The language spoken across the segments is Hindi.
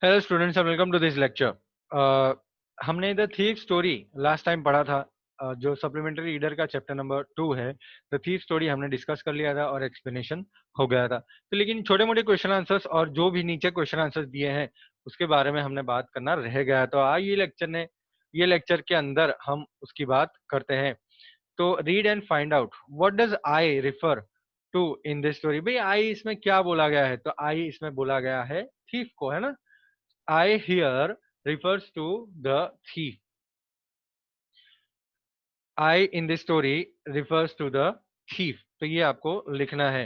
Hello students and welcome to this lecture. हमने the thief story last time पढ़ा था। जो सप्लीमेंट्री रीडर का चैप्टर नंबर 2 है, द थीफ स्टोरी हमने डिस्कस कर लिया था और एक्सप्लेनेशन हो गया था। तो लेकिन छोटे मोटे क्वेश्चन आंसर्स और जो भी नीचे क्वेश्चन आंसर्स दिए हैं उसके बारे में हमने बात करना रह गया। तो आज ये लेक्चर के अंदर हम उसकी बात करते हैं। तो read and find out what does I refer to in this story. भाई आई इसमें क्या बोला गया है? तो आई इसमें बोला गया है थीफ को, है ना। I here refers to the thief. I in this story refers to the thief. तो ये आपको लिखना है।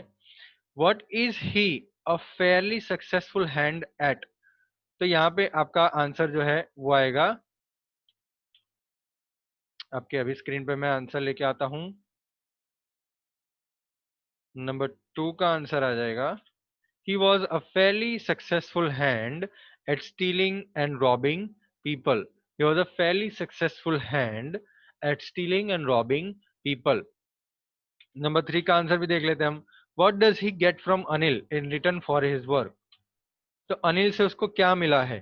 What is he a fairly successful hand at? तो यहाँ पे आपका आंसर जो है वो आएगा। आपके अभी स्क्रीन पे मैं आंसर लेके आता हूँ। नंबर 2 का आंसर आ जाएगा। He was a fairly successful hand at stealing and robbing people. He was a fairly successful hand at stealing and robbing people. Number 3 का आंसर भी देख लेते हैं हम। What does he get from Anil in return for his work? तो अनिल से उसको क्या मिला है?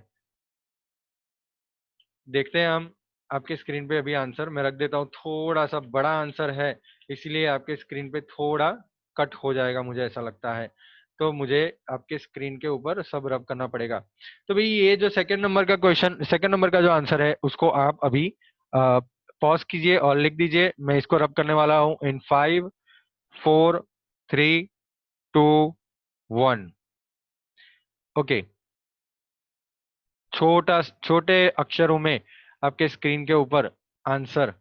देखते हैं हम। आपके स्क्रीन पे अभी आंसर मैं रख देता हूँ। थोड़ा सा बड़ा आंसर है, इसलिए आपके स्क्रीन पे थोड़ा कट हो जाएगा, मुझे ऐसा लगता है। तो मुझे आपके स्क्रीन के ऊपर सब रब करना पड़ेगा। तो भाई ये जो सेकंड नंबर का जो आंसर है उसको आप अभी पॉज कीजिए और लिख दीजिए। मैं इसको रब करने वाला हूँ इन 5 4 3 2 1। ओके, छोटे अक्षरों में आपके स्क्रीन के ऊपर आंसर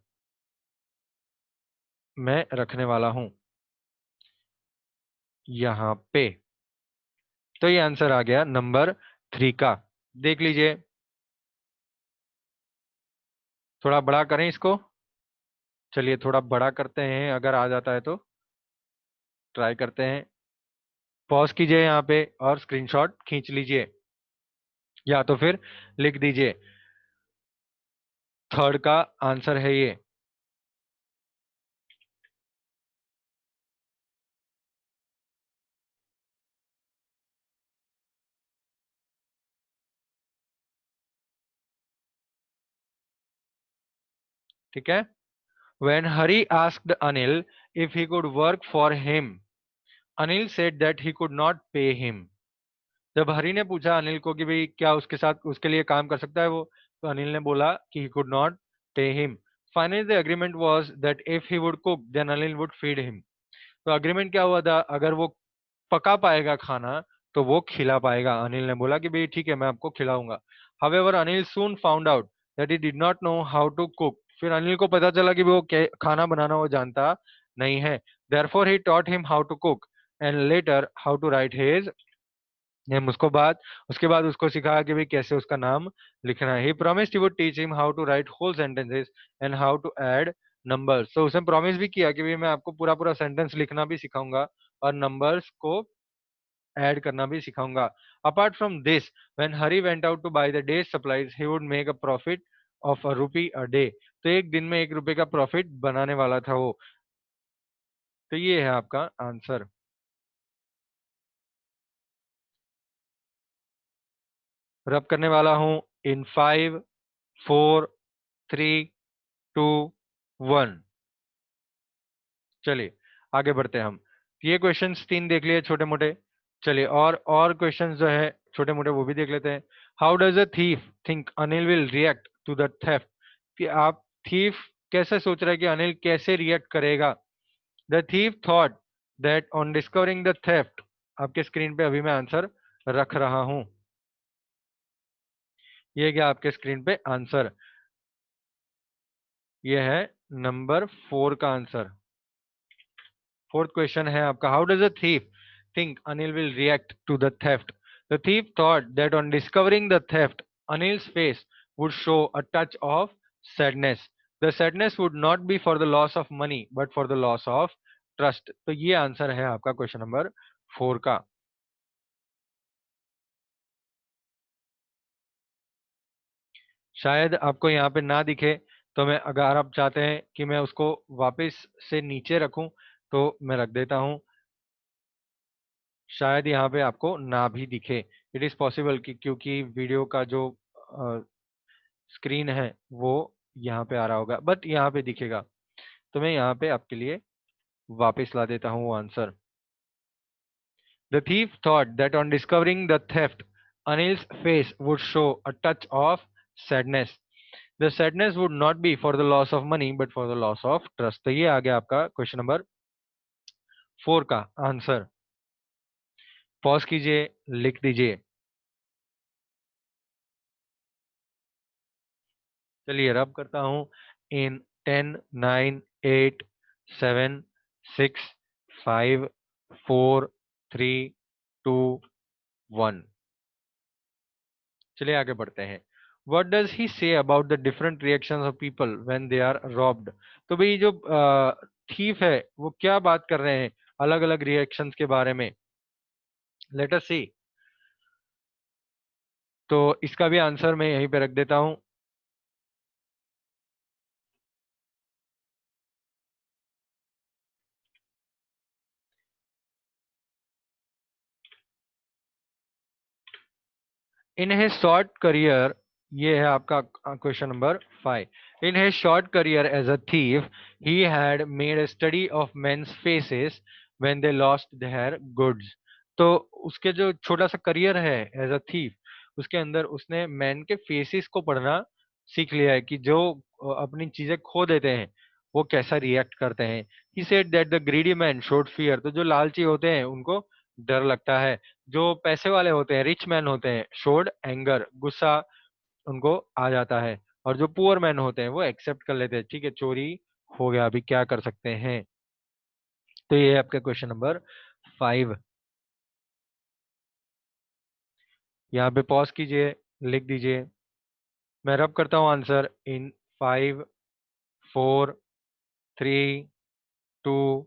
मैं रखने वाला हूं यहाँ पे। तो ये आंसर आ गया नंबर 3 का। देख लीजिए, थोड़ा बड़ा करें इसको। चलिए थोड़ा बड़ा करते हैं, अगर आ जाता है तो ट्राई करते हैं। पॉज कीजिए यहाँ पे और स्क्रीनशॉट खींच लीजिए, या तो फिर लिख दीजिए। थर्ड का आंसर है ये। ठीक है। When Hari asked Anil if he could work for him, Anil said that he could not pay him. जब हरी ने पूछा अनिल को कि भाई क्या उसके साथ उसके लिए काम कर सकता है वो, तो अनिल ने बोला कि he could not pay him. Finally the agreement was that if he would cook then Anil would feed him. तो अग्रीमेंट क्या हुआ था? अगर वो पका पाएगा खाना तो वो खिला पाएगा। अनिल ने बोला कि भाई ठीक है, मैं आपको खिलाऊंगा। However Anil soon found out that he did not know how to cook. फिर अनिल को पता चला कि वो खाना बनाना वो जानता नहीं है। Therefore he taught him how to cook and later how to write his name. उसके बाद उसको सिखाया कि भाई कैसे उसका नाम लिखना है। He promised he would teach him how to write whole sentences and how to add numbers. तो उसने प्रॉमिस भी किया कि भाई मैं आपको पूरा पूरा सेंटेंस लिखना भी सिखाऊंगा और नंबर्स को ऐड करना भी सिखाऊंगा। Apart from this, when Hari went out to buy the day's supplies he would make a profit of a rupee a day. तो एक दिन में 1 रुपए का प्रॉफिट बनाने वाला था वो। तो ये है आपका आंसर। रब करने वाला हूं इन 5 4 3 2 1। चलिए आगे बढ़ते हैं हम। ये क्वेश्चंस 3 देख लिए छोटे मोटे। चलिए और क्वेश्चंस जो है छोटे मोटे वो भी देख लेते हैं। How does a thief think Anil will react to the theft. कि आप थीफ कैसे सोच रहे हैं कि अनिल कैसे रिएक्ट करेगा? The thief thought that on discovering the theft. आपके स्क्रीन पे अभी मैं आंसर रख रहा हूं। ये क्या आपके स्क्रीन पे आंसर? ये है नंबर 4 का आंसर। फोर्थ क्वेश्चन है आपका, how does a thief think Anil will react to the theft. The thief thought that on discovering the theft Anil's face would show a touch of sadness. The sadness would not be for the loss of money but for the loss of trust. तो ये आंसर है आपका क्वेश्चन नंबर 4 का। शायद आपको यहाँ पे ना दिखे, तो मैं अगर आप चाहते हैं कि मैं उसको वापस से नीचे रखूं तो मैं रख देता हूं। शायद यहाँ पे आपको ना भी दिखे, इट इज पॉसिबल कि क्योंकि वीडियो का जो स्क्रीन है वो यहाँ पे आ रहा होगा, बट यहाँ पे दिखेगा। तो मैं यहाँ पे आपके लिए वापस ला देता हूँ वो answer. The thief thought that on discovering the theft, Anil's face would show a touch of sadness. The sadness would not be for the loss of money, but for the loss of trust. तो ये आ गया आपका क्वेश्चन नंबर 4 का आंसर। पॉज कीजिए, लिख दीजिए। चलिए रब करता हूँ। इन 10, 9, 8, 7, 6, 5, 4, 3, 2, 1। चलिए आगे बढ़ते हैं। What does he say about the different reactions of people when they are robbed? तो भाई जो थीफ है वो क्या बात कर रहे हैं अलग अलग रिएक्शंस के बारे में। लेट अस सी। तो इसका भी आंसर मैं यहीं पे रख देता हूं। इन हिज शॉर्ट करियर, ये है आपका question number 5। In his short career as a thief he had made a study of men's faces when they lost their goods. तो उसके जो छोटा सा करियर है एज अ थीफ, उसके अंदर उसने मैन के फेसेस को पढ़ना सीख लिया है कि जो अपनी चीजें खो देते हैं वो कैसा रिएक्ट करते हैं। He said that the greedy man showed fear. तो जो लालची होते हैं उनको डर लगता है। जो पैसे वाले होते हैं, रिच मैन होते हैं, शोड एंगर, गुस्सा उनको आ जाता है। और जो पुअर मैन होते हैं वो एक्सेप्ट कर लेते हैं, ठीक है चोरी हो गया, अभी क्या कर सकते हैं। तो ये है आपका क्वेश्चन नंबर 5। यहाँ पे पॉज कीजिए, लिख दीजिए। मैं रब करता हूँ आंसर इन 5, 4, 3, 2,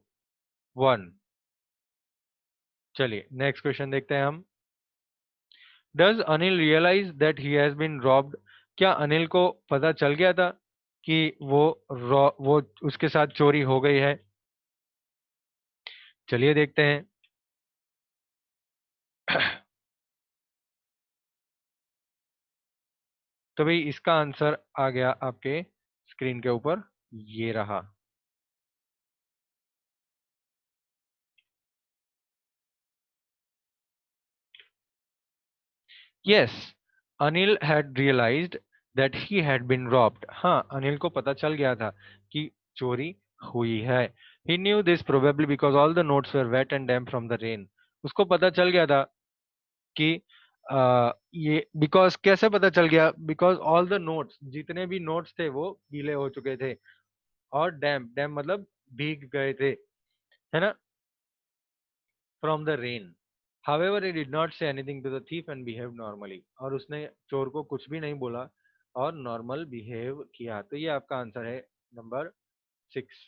1। चलिए नेक्स्ट क्वेश्चन देखते हैं हम। Does Anil realise that he has been robbed? क्या अनिल को पता चल गया था कि वो उसके साथ चोरी हो गई है? चलिए देखते हैं। तो भाई इसका आंसर आ गया आपके स्क्रीन के ऊपर, ये रहा। Yes, Anil had realised that he had been robbed. हाँ, अनिल को पता चल गया था कि चोरी हुई है। He knew this probably because all the notes were wet and damp from the rain. उसको पता चल गया था कि ये बिकॉज कैसे पता चल गया? बिकॉज ऑल द नोट्स, जितने भी नोट्स थे वो गीले हो चुके थे। और डैम्प, डैम्प मतलब भीग गए थे, है ना, from the rain. However, he did not say anything to the thief and behaved normally. और उसने चोर को कुछ भी नहीं बोला और नॉर्मल बिहेव किया। तो ये आपका आंसर है नंबर 6।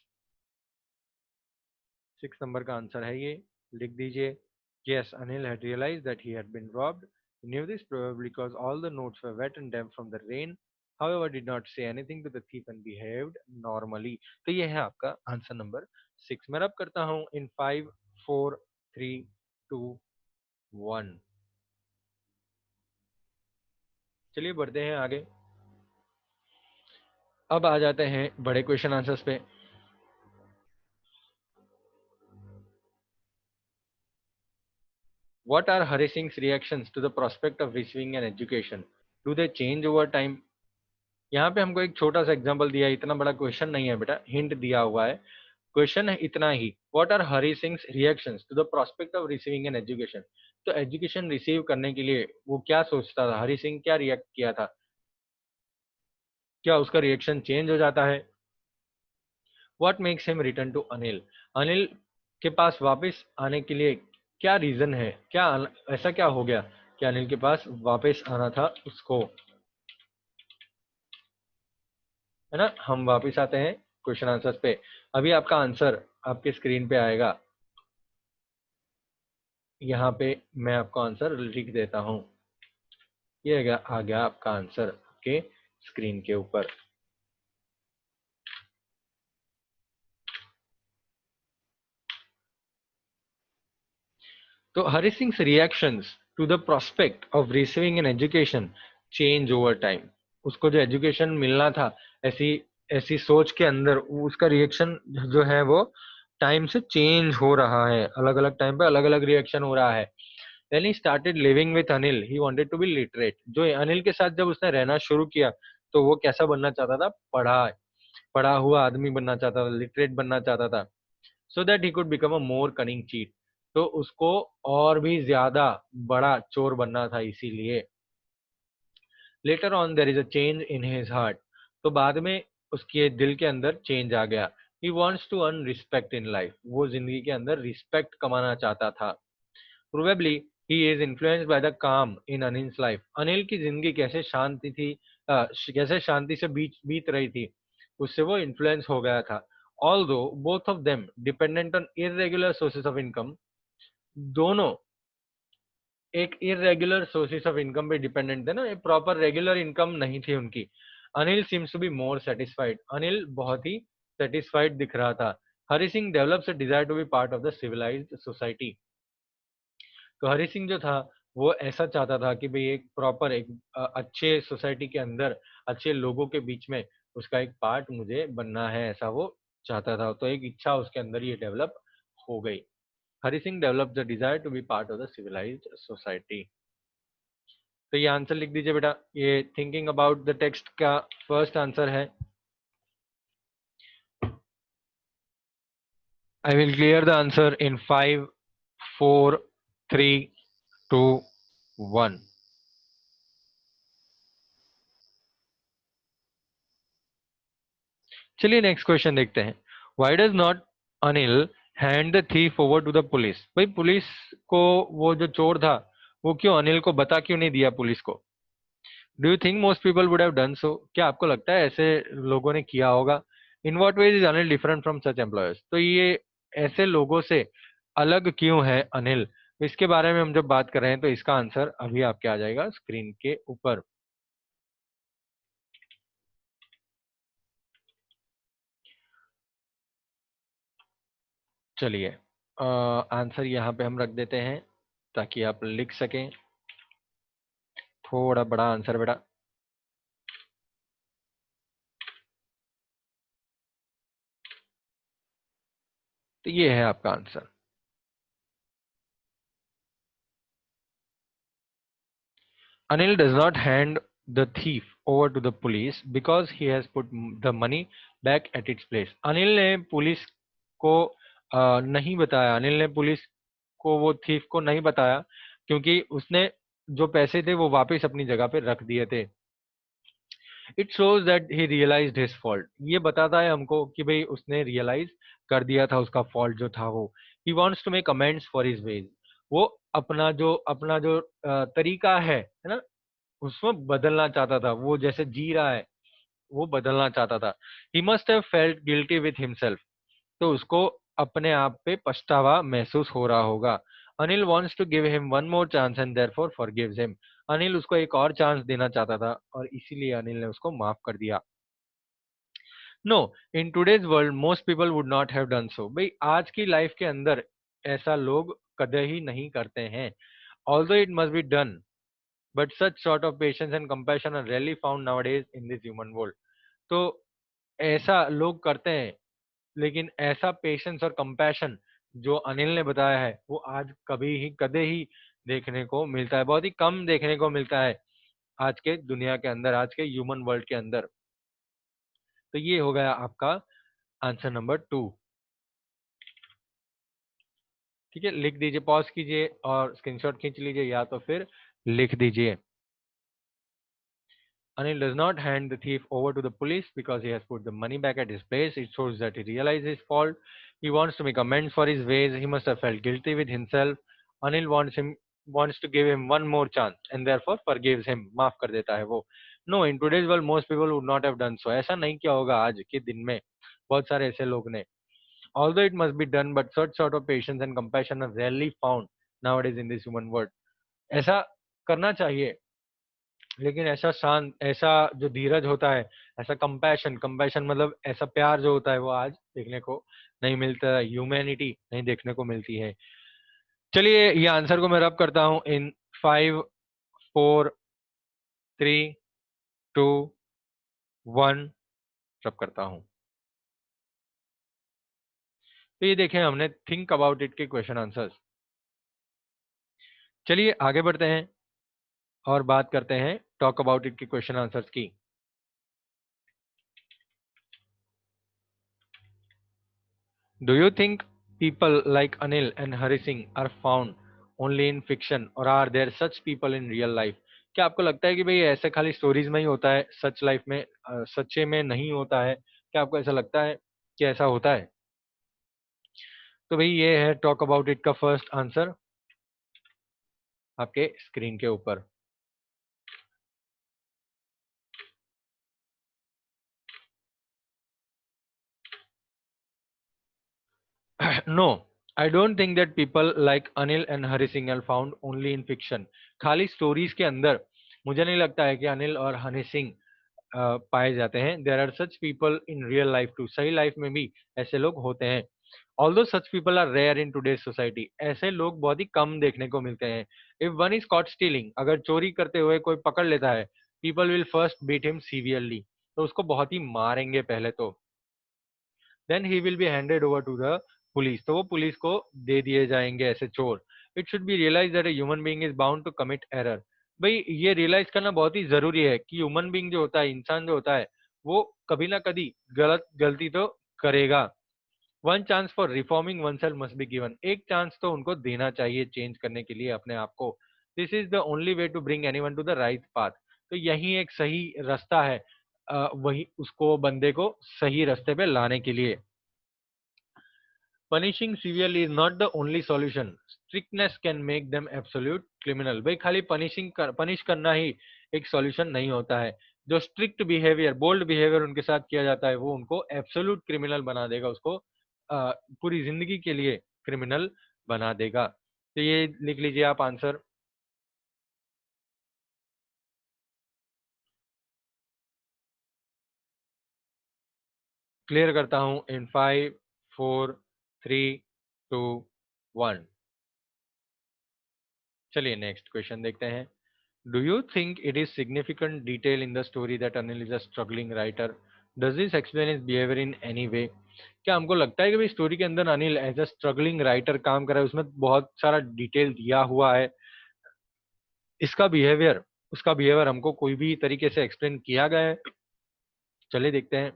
6 नंबर का आंसर है ये, लिख दीजिए। Yes, Anil had realized that he had been robbed. He knew this probably because all the notes were wet and damp from the rain. However, did not say anything to the thief and behaved normally. तो ये है आपका आंसर नंबर 6। मैं अब करता हूँ इन 5, 4, 3, 2, 1। चलिए बढ़ते हैं आगे। अब आ जाते हैं बड़े क्वेश्चन आंसर्स पे। What are Hari Singh's reactions to the prospect of receiving an education? Do they change over time? यहाँ पे हमको एक छोटा सा एग्जांपल दिया है, इतना बड़ा क्वेश्चन नहीं है बेटा, हिंट दिया हुआ है। क्वेश्चन है इतना ही, what are Hari Singh reactions to the prospect of receiving an education? तो एजुकेशन रिसीव करने के लिए वो क्या सोचता था, हरी सिंह क्या रिएक्ट किया था, क्या उसका रिएक्शन चेंज हो जाता है? What makes him return to Anil? Anil के पास वापस आने के लिए क्या रीजन है, क्या ऐसा क्या हो गया कि अनिल के पास वापस आना था उसको, है ना। हम वापस आते हैं क्वेश्चन आंसर्स पे। अभी आपका आंसर आपके स्क्रीन पे आएगा, यहाँ पे मैं आपको आंसर लिख देता हूँ। ये आ गया आपका आंसर आपके स्क्रीन के ऊपर। तो Hari Singh reactions to the prospect of receiving an education change over time. उसको जो एजुकेशन मिलना था, ऐसी ऐसी सोच के अंदर उसका रिएक्शन जो है वो टाइम से चेंज हो रहा है, अलग अलग टाइम पे अलग अलग रिएक्शन हो रहा है। When he started living with Anil, he wanted to be literate. जो अनिल के साथ जब उसने रहना शुरू किया तो वो कैसा बनना चाहता था? पढ़ा हुआ आदमी बनना चाहता था, लिटरेट बनना चाहता था, so that he could become a more cunning cheat. तो उसको और भी ज्यादा बड़ा चोर बनना था, इसीलिए। Later on their is a change in his heart. तो बाद में उसके दिल के अंदर चेंज आ गया। He wants to earn respect in life. वो जिंदगी के अंदर रिस्पेक्ट कमाना चाहता था। Probably he is influenced by the calm in Anil's life. Anil की जिंदगी कैसे शांति थी, कैसे शांति से बीत रही थी, उससे वो इन्फ्लुएंस हो गया था। Although both of them dependent on irregular sources of income. दोनों एक इरेगुलर सोर्सेस ऑफ इनकम पे डिपेंडेंट थे ना, एक प्रॉपर रेगुलर इनकम नहीं थी उनकी। Anil seems to be more satisfied. Anil बहुत ही सेटिस्फाइड दिख रहा था। Hari Singh develops a desire to be part of the civilised society. तो हरि सिंह जो था वो ऐसा चाहता था कि भाई एक प्रॉपर एक अच्छे सोसाइटी के अंदर अच्छे लोगों के बीच में उसका एक पार्ट मुझे बनना है, ऐसा वो चाहता था। तो एक इच्छा उसके अंदर ये डेवलप हो गई। Hari Singh develop the desire to be part of the civilised society. तो ये आंसर लिख दीजिए बेटा। ये थिंकिंग अबाउट द टेक्स्ट का फर्स्ट आंसर है। I will clear the answer in 5 4 3 2 1। चलिए नेक्स्ट क्वेश्चन देखते हैं। Why does not Anil hand the thief over to the police. भाई पुलिस को वो जो चोर था वो क्यों अनिल को बता क्यों नहीं दिया पुलिस को? Do you think most people would have done so? क्या आपको लगता है ऐसे लोगों ने किया होगा? In what ways is Anil different from such employers. तो ये ऐसे लोगों से अलग क्यों है अनिल, इसके बारे में हम जब बात कर रहे हैं तो इसका आंसर अभी आपके आ जाएगा स्क्रीन के ऊपर। चलिए आंसर यहाँ पे हम रख देते हैं ताकि आप लिख सकें। थोड़ा बड़ा आंसर बेटा। तो ये है आपका answer. Anil does not hand the thief over to the police because he has put the money back at its place. Anil ने पुलिस को नहीं बताया, अनिल ने पुलिस को वो थीफ को नहीं बताया क्योंकि उसने जो पैसे थे वो वापस अपनी जगह पे रख दिए थे। It shows that he realised his fault. ये बताता है हमको कि भाई उसने रियलाइज कर दिया था उसका फॉल्ट जो था वो। He wants to make amends for his ways. वो अपना जो तरीका है ना, उसमें बदलना चाहता था। वो जैसे जी रहा है वो बदलना चाहता था। He must have felt guilty with himself. तो उसको अपने आप पे पछतावा महसूस हो रहा होगा। Anil wants to give him one more chance and therefore forgives him. Anil उसको एक और चांस देना चाहता था और इसीलिए अनिल ने उसको माफ कर दिया। No, in today's world most people would not have done so. भाई आज की लाइफ के अंदर ऐसा लोग कदे ही नहीं करते हैं। Although it must be done but such sort of patience and compassion are rarely found nowadays in this human world. तो ऐसा लोग करते हैं लेकिन ऐसा पेशेंस और कंपैशन जो अनिल ने बताया है वो आज कभी ही कदे ही देखने को मिलता है, बहुत ही कम देखने को मिलता है आज के दुनिया के अंदर, आज के ह्यूमन वर्ल्ड के अंदर। तो ये हो गया आपका आंसर नंबर 2। ठीक है, लिख दीजिए, पॉज कीजिए और स्क्रीनशॉट खींच लीजिए या तो फिर लिख दीजिए। Anil does not hand the thief over to the police because he has put the money back at his place. It shows that he realized his fault. He wants to make amends for his ways. He must have felt guilty with himself. Anil wants to give him one more chance and therefore forgives him. माफ कर देता है वो। No, in today's world most people would not have done so. ऐसा नहीं किया होगा आज के दिन में बहुत सारे ऐसे लोग ने। Although it must be done, but such sort of patience and compassion are rarely found nowadays in this human world. ऐसा करना चाहिए लेकिन ऐसा शांत, ऐसा जो धीरज होता है, ऐसा कंपैशन, कंपैशन मतलब ऐसा प्यार जो होता है वो आज देखने को नहीं मिलता है, ह्यूमैनिटी नहीं देखने को मिलती है। चलिए ये आंसर को मैं रब करता हूँ इन 5, 4, 3, 2, 1 सब करता हूं। तो ये देखें हमने थिंक अबाउट इट के क्वेश्चन आंसर्स। चलिए आगे बढ़ते हैं और बात करते हैं टॉक अबाउट इट के क्वेश्चन आंसर्स की। Do you think people like Anil and Hari Singh are found only in fiction or are there such people in real life? क्या आपको लगता है कि भाई ऐसे खाली स्टोरीज में ही होता है, सच लाइफ में सच्चे में नहीं होता है? क्या आपको ऐसा लगता है कि ऐसा होता है? तो भाई ये है टॉक अबाउट इट का फर्स्ट आंसर आपके स्क्रीन के ऊपर। No, I don't think that people like Anil and Hari Singh are found only in fiction. खाली स्टोरीज के अंदर मुझे नहीं लगता है कि अनिल और हनी सिंह पाए जाते हैं। There are such people in real life too, सही लाइफ में भी ऐसे लोग होते हैं। Although such people are rare in today's society, ऐसे लोग बहुत ही कम देखने को मिलते हैं। If one is caught stealing, अगर चोरी करते हुए कोई पकड़ लेता है, people will first beat him severely, तो उसको बहुत ही मारेंगे पहले तो। Then he will be handed over to the police, तो वो पुलिस को दे दिए जाएंगे ऐसे चोर। It should be realise that a human being is bound to commit error. भाई ये रियलाइज करना बहुत ही जरूरी है कि ह्यूमन बीइंग जो होता है, इंसान जो होता है, वो कभी ना कभी गलती तो करेगा। One chance for reforming one self must be given, एक चांस तो उनको देना चाहिए चेंज करने के लिए अपने आप को। This is the only way to bring anyone to the right path, तो यही एक सही रास्ता है वही उसको बंदे को सही रास्ते पे लाने के लिए। Punishing severely is not the only solution, strictness can make them absolute criminal. भाई खाली पनिश करना ही एक सॉल्यूशन नहीं होता है। जो स्ट्रिक्ट बिहेवियर, बोल्ड बिहेवियर उनके साथ किया जाता है, वो उनको एब्सोल्यूट क्रिमिनल बना देगा, उसको पूरी जिंदगी के लिए क्रिमिनल बना देगा। तो ये लिख लीजिए आप आंसर। क्लियर करता हूं इन 5, 4, 3, 2, 1। चलिए नेक्स्ट क्वेश्चन देखते हैं। Do you think it is significant detail in the story that Anil is a struggling writer? Does this explain his behavior in any way? क्या हमको लगता है कि भाई स्टोरी के अंदर Anil as a struggling writer काम कर रहा है, उसमें बहुत सारा डिटेल दिया हुआ है, इसका बिहेवियर, उसका बिहेवियर हमको कोई भी तरीके से एक्सप्लेन किया गया है? चलिए देखते हैं।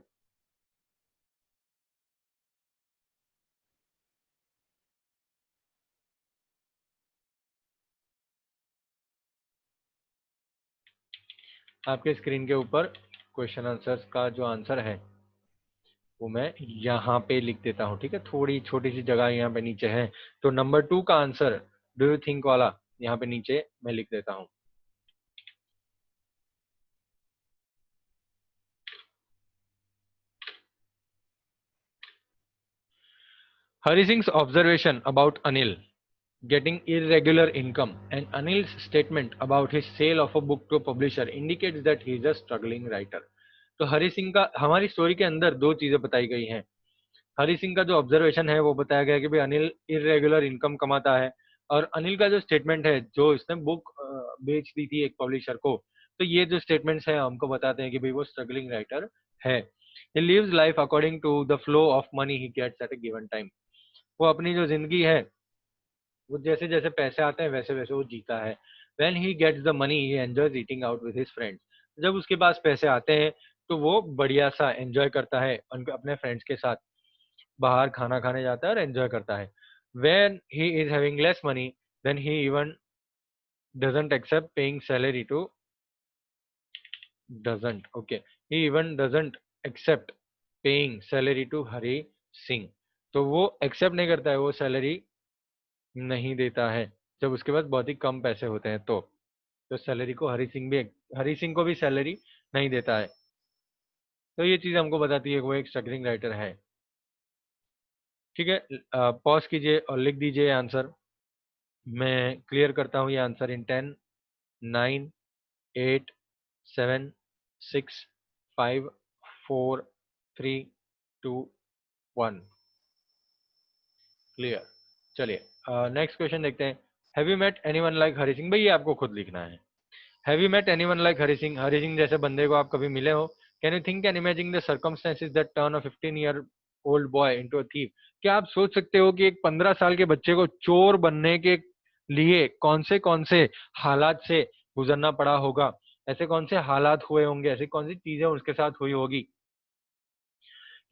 आपके स्क्रीन के ऊपर क्वेश्चन आंसर्स का जो आंसर है वो मैं यहाँ पे लिख देता हूँ, ठीक है? थोड़ी छोटी सी जगह यहाँ पे नीचे है, तो नंबर 2 का आंसर डू यू थिंक वाला यहाँ पे नीचे मैं लिख देता हूँ। Hari Singh's observation about Anil getting irregular income and Anil's statement about his sale of a book to a publisher indicates that he is a struggling writer. तो हरी सिंह का हमारी स्टोरी के अंदर दो चीजें बताई गई हैं। हरी सिंह का जो ऑब्जर्वेशन है वो बताया गया कि भाई अनिल इरेगुलर इनकम कमाता है, और अनिल का जो स्टेटमेंट है, जो इसने बुक बेच दी थी एक पब्लिशर को, तो ये जो स्टेटमेंट्स हैं हमको बताते हैं कि भाई वो स्ट्रगलिंग राइटर है। He lives life according to the flow of money he gets at a given time, वो अपनी जो जिंदगी है वो जैसे जैसे पैसे आते हैं वैसे वैसे वो जीता है। When he gets the money he enjoys eating out with his friends, जब उसके पास पैसे आते हैं तो वो बढ़िया सा एंजॉय करता है अपने फ्रेंड्स के साथ, बाहर खाना खाने जाता है और एंजॉय करता है। When he is having less money, then he even doesn't accept paying salary to doesn't okay he even doesn't accept paying salary to Hari Singh, तो वो एक्सेप्ट नहीं करता है, वो सैलरी नहीं देता है जब उसके पास बहुत ही कम पैसे होते हैं। तो सैलरी को हरी सिंह को भी सैलरी नहीं देता है। तो ये चीज हमको बताती है कि वो एक स्ट्रगलिंग राइटर है। ठीक है, पॉज कीजिए और लिख दीजिए आंसर। मैं क्लियर करता हूँ ये आंसर इन 10, 9, 8, 7, 6, 5, 4, 3, 2, 1। क्लियर। चलिए नेक्स्ट क्वेश्चन देखते हैं। Have you met anyone like Hari Singh? भाई ये आपको खुद लिखना है। Have you met anyone like Hari Singh? Hari Singh जैसे बंदे को आप कभी मिले हो? Can you think and imagine the circumstances that turn a 15 year old boy into a thief? क्या आप सोच सकते हो कि एक 15 साल के बच्चे को चोर बनने के लिए कौन से हालात से गुजरना पड़ा होगा? ऐसे कौन से हालात हुए होंगे, ऐसी कौन सी चीजें उसके साथ हुई होगी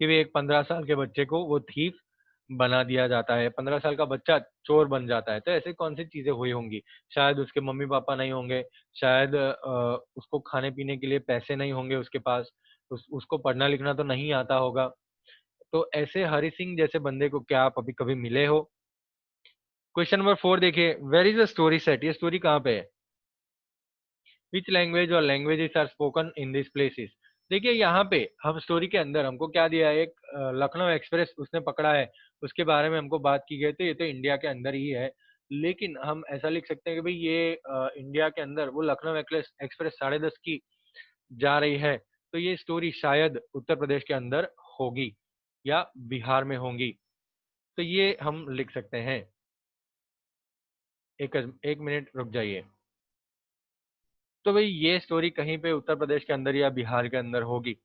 कि वे एक 15 साल के बच्चे को वो थीफ बना दिया जाता है, 15 साल का बच्चा चोर बन जाता है। तो ऐसे कौन सी चीजें हुई होंगी? शायद उसके मम्मी पापा नहीं होंगे, शायद उसको खाने पीने के लिए पैसे नहीं होंगे उसके पास, उसको पढ़ना लिखना तो नहीं आता होगा। तो ऐसे हरि सिंह जैसे बंदे को क्या आप अभी कभी मिले हो? क्वेश्चन नंबर 4 देखिए, where is the story set? ये स्टोरी कहाँ पे है? विच लैंग्वेज और languages are spoken in this places? देखिए यहाँ पे हम स्टोरी के अंदर हमको क्या दिया है, एक लखनऊ एक्सप्रेस उसने पकड़ा है, उसके बारे में हमको बात की गई, तो ये तो इंडिया के अंदर ही है। लेकिन हम ऐसा लिख सकते हैं कि भाई ये इंडिया के अंदर वो लखनऊ एक्सप्रेस एक्सप्रेस 10:30 की जा रही है, तो ये स्टोरी शायद उत्तर प्रदेश के अंदर होगी या बिहार में होंगी। तो ये हम लिख सकते हैं। एक एक मिनट रुक जाइए। तो भाई ये स्टोरी कहीं पे उत्तर प्रदेश के अंदर या बिहार के अंदर होगी।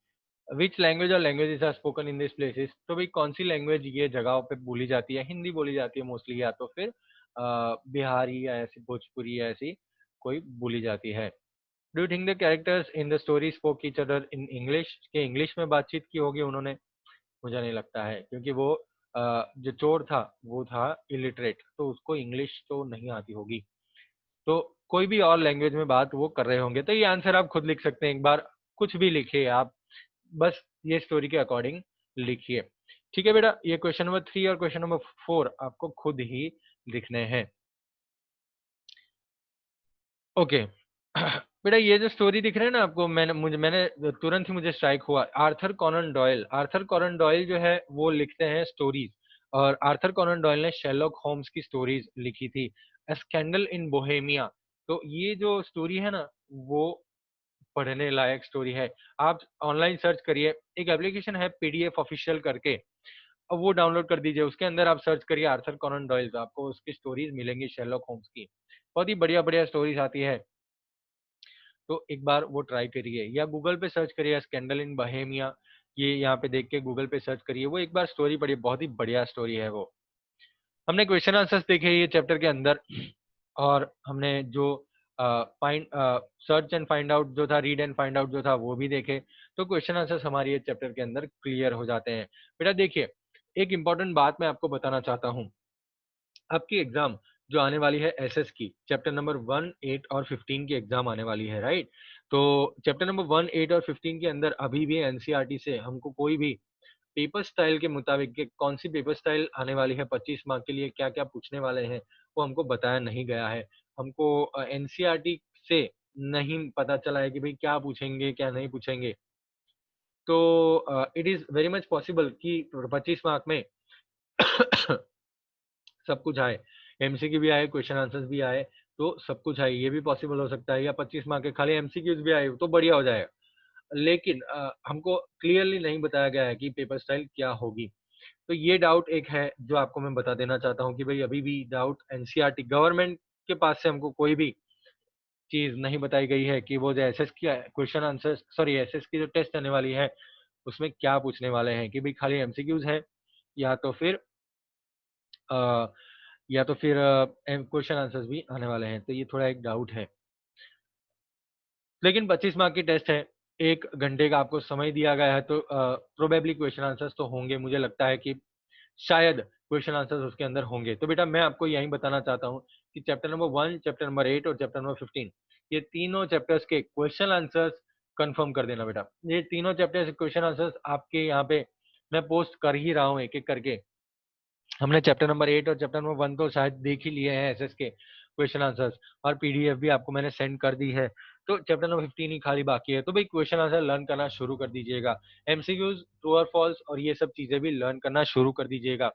विच लैंग्वेज और languages are spoken in this places? तो भाई कौन सी लैंग्वेज ये जगहों पे बोली जाती है? हिंदी बोली जाती है मोस्टली, या तो फिर बिहारी या ऐसी भोजपुरी या ऐसी कोई बोली जाती है। Do you think the characters in the story spoke each other in English? के इंग्लिश में बातचीत की होगी उन्होंने? मुझे नहीं लगता है, क्योंकि वो जो चोर था वो था इलिटरेट, तो उसको इंग्लिश तो नहीं आती होगी। तो कोई भी और लैंग्वेज में बात वो कर रहे होंगे। तो ये आंसर आप खुद लिख सकते हैं, एक बार कुछ भी लिखिए आप, बस ये स्टोरी के अकॉर्डिंग लिखिए। ठीक है बेटा, ये क्वेश्चन नंबर 3 और क्वेश्चन नंबर 4 आपको खुद ही लिखने हैं। ओके। बेटा ये जो स्टोरी दिख रहा है ना आपको, मैंने तुरंत ही मुझे स्ट्राइक हुआ, Arthur Conan Doyle. Arthur Conan Doyle जो है वो लिखते हैं स्टोरीज, और आर्थर कॉनन डॉयल ने शेरलॉक होम्स की स्टोरीज लिखी थी। ए स्कैंडल इन बोहेमिया, तो ये जो स्टोरी है ना वो पढ़ने लायक स्टोरी है। आप ऑनलाइन सर्च करिए, एक एप्लीकेशन है पीडीएफ ऑफिशियल करके, अब वो डाउनलोड कर दीजिए, उसके अंदर आप सर्च करिए आर्थर कॉनन डॉयल, तो आपको उसकी स्टोरीज मिलेंगी शेरलॉक होम्स की। बहुत ही बढ़िया बढ़िया स्टोरीज आती है, तो एक बार वो ट्राई करिए, या गूगल पे सर्च करिए स्कैंडल इन बहेमिया, ये यहाँ पे देख के गूगल पे सर्च करिए, वो एक बार स्टोरी पढ़िए, बहुत ही बढ़िया स्टोरी है वो। हमने क्वेश्चन आंसर्स देखे ये चैप्टर के अंदर, और हमने जो find search and find out जो था, रीड एंड फाइंड आउट जो था वो भी देखे। तो क्वेश्चन आंसर्स हमारी ये चैप्टर के अंदर क्लियर हो जाते हैं। बेटा देखिए, एक इंपॉर्टेंट बात मैं आपको बताना चाहता हूँ। आपकी एग्जाम जो आने वाली है एसएस की, चैप्टर नंबर 1, 8 और 15 की एग्जाम आने वाली है, राइट? तो चैप्टर नंबर 1, 8 और 15 के अंदर अभी भी एनसीईआरटी से हमको कोई भी पेपर स्टाइल के मुताबिक कि कौन सी पेपर स्टाइल आने वाली है 25 मार्क के लिए, क्या क्या पूछने वाले हैं, वो हमको बताया नहीं गया है। हमको एनसीईआरटी से नहीं पता चला है कि भाई क्या पूछेंगे क्या नहीं पूछेंगे। तो it is very much possible कि 25 मार्क में सब कुछ आए, एमसीक्यू भी आए, क्वेश्चन आंसर्स भी आए, तो सब कुछ आए, ये भी पॉसिबल हो सकता है। या 25 मार्क के खाली एमसीक्यूज भी आए तो बढ़िया हो जाएगा। लेकिन हमको क्लियरली नहीं बताया गया है कि पेपर स्टाइल क्या होगी। तो ये डाउट एक है जो आपको मैं बता देना चाहता हूँ कि भाई अभी भी डाउट एनसीईआरटी गवर्नमेंट के पास से हमको कोई भी चीज नहीं बताई गई है कि वो जो एसएस की क्वेश्चन आंसर, सॉरी एसएस की जो टेस्ट आने वाली है उसमें क्या पूछने वाले हैं, कि भाई खाली एमसीक्यूज है या तो फिर अ, क्वेश्चन आंसर्स भी आने वाले हैं। तो ये थोड़ा एक डाउट है। लेकिन 25 मार्क की टेस्ट है, 1 घंटे का आपको समय दिया गया है, तो प्रोबेबली क्वेश्चन आंसर्स तो होंगे, मुझे लगता है कि शायद क्वेश्चन आंसर्स उसके अंदर होंगे। तो बेटा मैं आपको यही बताना चाहता हूँ कि चैप्टर नंबर 1, चैप्टर नंबर 8 और चैप्टर नंबर 15, ये तीनों चैप्टर्स के क्वेश्चन आंसर्स कंफर्म कर देना बेटा। ये तीनों चैप्टर्स के क्वेश्चन आंसर्स आपके यहाँ पे मैं पोस्ट कर ही रहा हूँ एक एक करके। हमने चैप्टर नंबर 8 और चैप्टर नंबर 1 तो शायद देख ही लिए हैं एसएस के क्वेश्चन आंसर्स, और पीडीएफ भी आपको मैंने सेंड कर दी है। तो चैप्टर नंबर 15 ही खाली बाकी है। तो भाई क्वेश्चन आंसर लर्न करना शुरू कर दीजिएगा, एमसीक्यूज, ट्रू और फॉल्स और ये सब चीजें भी लर्न करना शुरू कर दीजिएगा।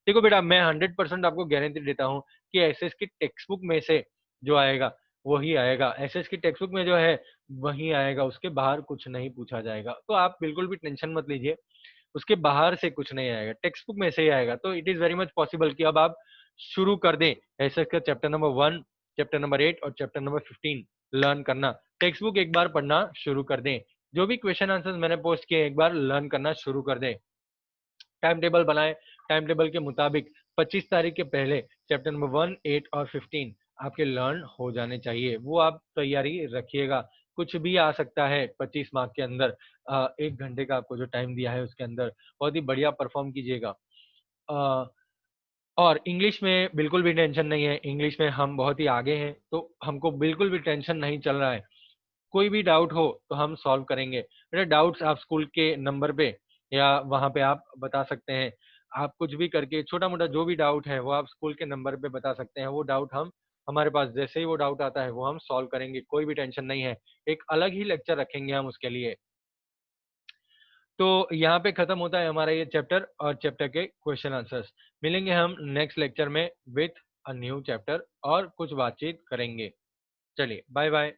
देखो बेटा मैं 100% आपको गारंटी देता हूँ कि एसएस की टेक्स्ट बुक में से जो आएगा वही आएगा, एसएस की टेक्स्ट बुक में जो है वही आएगा, उसके बाहर कुछ नहीं पूछा जाएगा। तो आप बिल्कुल भी टेंशन मत लीजिए, उसके बाहर से कुछ नहीं आएगा, टेक्स्ट बुक में से ही आएगा। तो it is very much possible कि अब आप शुरू कर दें। ऐसे कर चैप्टर नंबर 1, चैप्टर नंबर 8 और चैप्टर नंबर 15 लर्न करना। टेक्स्ट बुक एक बार पढ़ना शुरू कर दें। जो भी क्वेश्चन आंसर्स मैंने पोस्ट किए एक बार लर्न करना शुरू कर दें। टाइम टेबल बनाएं। टाइम टेबल के मुताबिक 25 तारीख के पहले चैप्टर नंबर 1, 8 और 15 आपके लर्न हो जाने चाहिए। वो आप तैयारी रखिएगा। कुछ भी आ सकता है 25 मार्क के अंदर। 1 घंटे का आपको जो टाइम दिया है उसके अंदर बहुत ही बढ़िया परफॉर्म कीजिएगा। अ, और इंग्लिश में बिल्कुल भी टेंशन नहीं है। इंग्लिश में हम बहुत ही आगे हैं, तो हमको बिल्कुल भी टेंशन नहीं चल रहा है। कोई भी डाउट हो तो हम सॉल्व करेंगे। मेरे डाउट्स आप स्कूल के नंबर पे या वहाँ पे आप बता सकते हैं। आप कुछ भी करके छोटा-मोटा जो भी डाउट है वो आप स्कूल के नंबर पे बता सकते हैं। वो डाउट हम हमारे पास जैसे ही वो डाउट आता है वो हम सॉल्व करेंगे। कोई भी टेंशन नहीं है। एक अलग ही लेक्चर रखेंगे हम उसके लिए। तो यहाँ पे खत्म होता है हमारा ये चैप्टर और चैप्टर के क्वेश्चन आंसर्स। मिलेंगे हम नेक्स्ट लेक्चर में विथ अ न्यू चैप्टर और कुछ बातचीत करेंगे। चलिए बाय बाय।